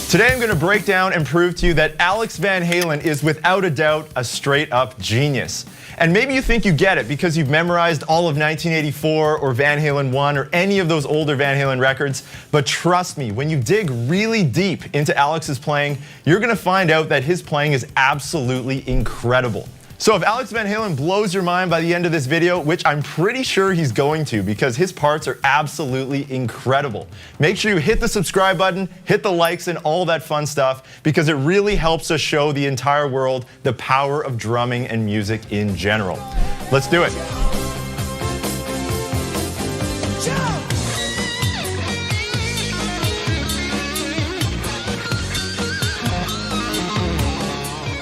Today I'm going to break down and prove to you that Alex Van Halen is without a doubt a straight up genius. And maybe you think you get it because you've memorized all of 1984 or Van Halen 1 or any of those older Van Halen records, but trust me, when you dig really deep into Alex's playing, you're going to find out that his playing is absolutely incredible. So if Alex Van Halen blows your mind by the end of this video, which I'm pretty sure he's going to because his parts are absolutely incredible, make sure you hit the subscribe button, hit the likes and all that fun stuff because it really helps us show the entire world the power of drumming and music in general. Let's do it.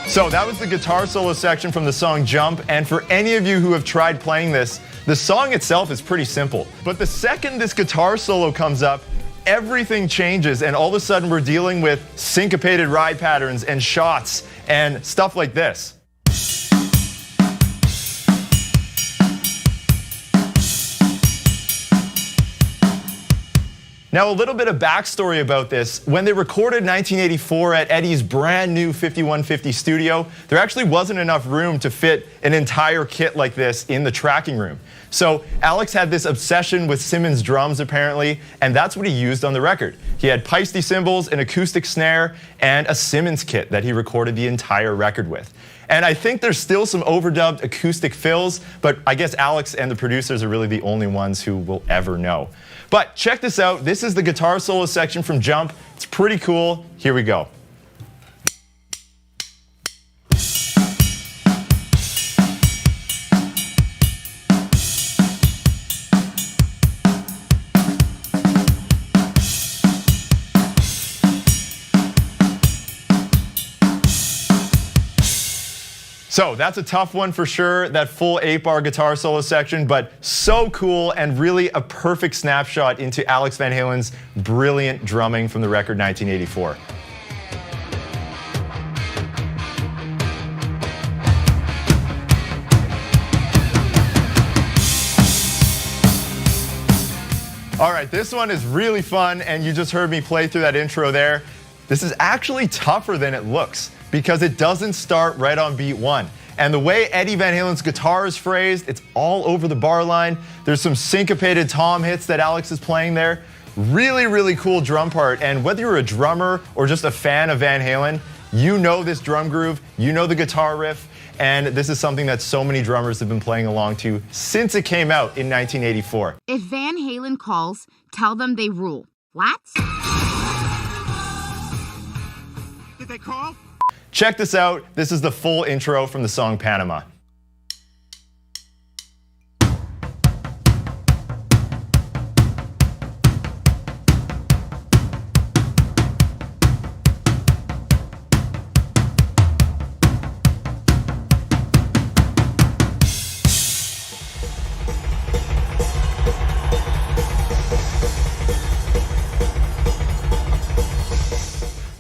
So that was the guitar solo section from the song Jump, and for any of you who have tried playing this, the song itself is pretty simple. But the second this guitar solo comes up, everything changes and all of a sudden we're dealing with syncopated ride patterns and shots and stuff like this. Now, a little bit of backstory about this. When they recorded 1984 at Eddie's brand new 5150 studio, there actually wasn't enough room to fit an entire kit like this in the tracking room. So Alex had this obsession with Simmons drums apparently, and that's what he used on the record. He had Peisty cymbals, an acoustic snare, and a Simmons kit that he recorded the entire record with. And I think there's still some overdubbed acoustic fills, but I guess Alex and the producers are really the only ones who will ever know. But check this out. This is the guitar solo section from Jump. It's pretty cool. Here we go. So that's a tough one for sure, that full 8-bar guitar solo section, but so cool and really a perfect snapshot into Alex Van Halen's brilliant drumming from the record 1984. All right, this one is really fun, and you just heard me play through that intro there. This is actually tougher than it looks because it doesn't start right on beat 1. And the way Eddie Van Halen's guitar is phrased, it's all over the bar line. There's some syncopated tom hits that Alex is playing there. Really, really cool drum part. And whether you're a drummer or just a fan of Van Halen, you know this drum groove, you know the guitar riff, and this is something that so many drummers have been playing along to since it came out in 1984. If Van Halen calls, tell them they rule. What? Did they call? Check this out. This is the full intro from the song Panama.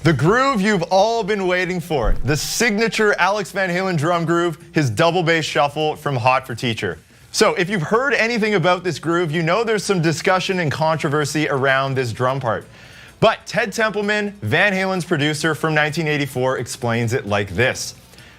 The groove you've all been waiting for, the signature Alex Van Halen drum groove, his double bass shuffle from Hot for Teacher. So if you've heard anything about this groove, you know there's some discussion and controversy around this drum part. But Ted Templeman, Van Halen's producer from 1984, explains it like this.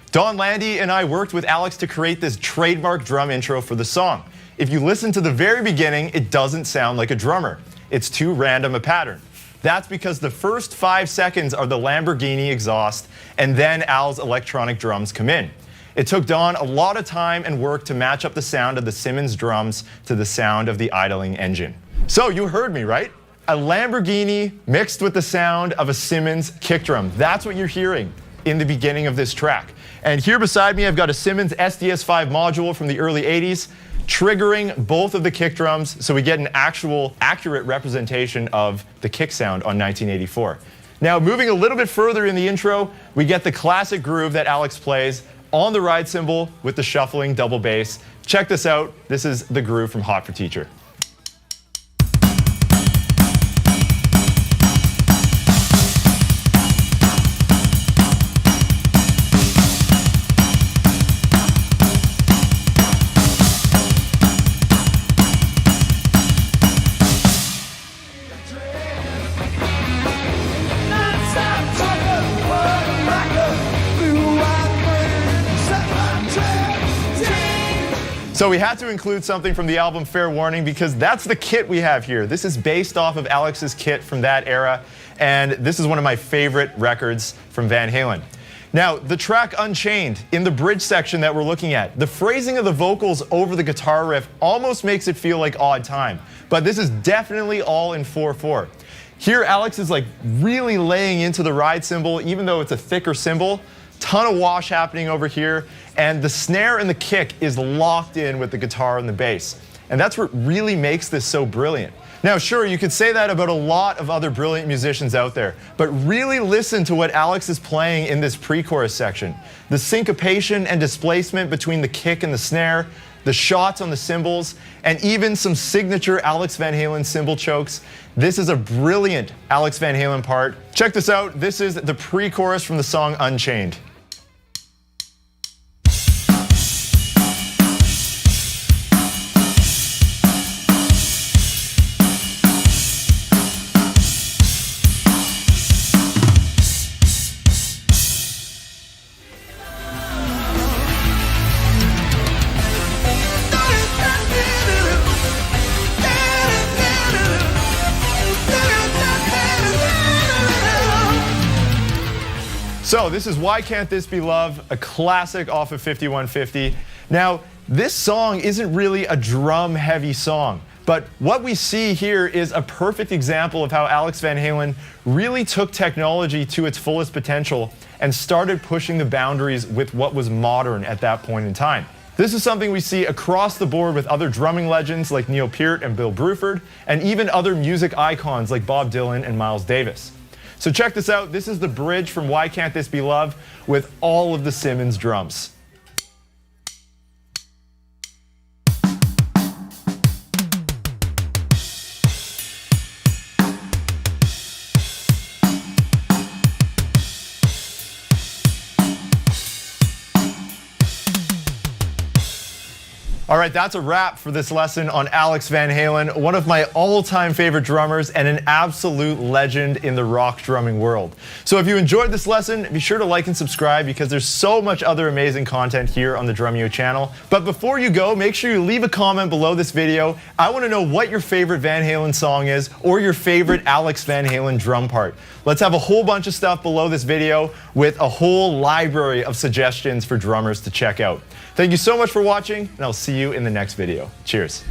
Don Landy and I worked with Alex to create this trademark drum intro for the song. If you listen to the very beginning, it doesn't sound like a drummer. It's too random a pattern. That's because the first 5 seconds are the Lamborghini exhaust, and then Al's electronic drums come in. It took Don a lot of time and work to match up the sound of the Simmons drums to the sound of the idling engine. So you heard me, right? A Lamborghini mixed with the sound of a Simmons kick drum. That's what you're hearing in the beginning of this track. And here beside me, I've got a Simmons SDS5 module from the early 80s, triggering both of the kick drums so we get an actual accurate representation of the kick sound on 1984. Now, moving a little bit further in the intro, we get the classic groove that Alex plays on the ride cymbal with the shuffling double bass. Check this out. This is the groove from Hot for Teacher. So we had to include something from the album Fair Warning because that's the kit we have here. This is based off of Alex's kit from that era, and this is one of my favorite records from Van Halen. Now, the track Unchained, in the bridge section that we're looking at, the phrasing of the vocals over the guitar riff almost makes it feel like Odd Time, but this is definitely all in 4/4. Here, Alex is like really laying into the ride cymbal, even though it's a thicker cymbal. Ton of wash happening over here, and the snare and the kick is locked in with the guitar and the bass. And that's what really makes this so brilliant. Now, sure, you could say that about a lot of other brilliant musicians out there, but really listen to what Alex is playing in this pre-chorus section. The syncopation and displacement between the kick and the snare, the shots on the cymbals, and even some signature Alex Van Halen cymbal chokes. This is a brilliant Alex Van Halen part. Check this out. This is the pre-chorus from the song Unchained. So this is Why Can't This Be Love, a classic off of 5150. Now, this song isn't really a drum-heavy song, but what we see here is a perfect example of how Alex Van Halen really took technology to its fullest potential and started pushing the boundaries with what was modern at that point in time. This is something we see across the board with other drumming legends like Neil Peart and Bill Bruford, and even other music icons like Bob Dylan and Miles Davis. So check this out. This is the bridge from Why Can't This Be Love with all of the Simmons drums. All right, that's a wrap for this lesson on Alex Van Halen, one of my all-time favorite drummers and an absolute legend in the rock drumming world. So if you enjoyed this lesson, be sure to like and subscribe because there's so much other amazing content here on the Drumeo channel. But before you go, make sure you leave a comment below this video. I want to know what your favorite Van Halen song is or your favorite Alex Van Halen drum part. Let's have a whole bunch of stuff below this video with a whole library of suggestions for drummers to check out. Thank you so much for watching, and I'll see you in the next video. Cheers.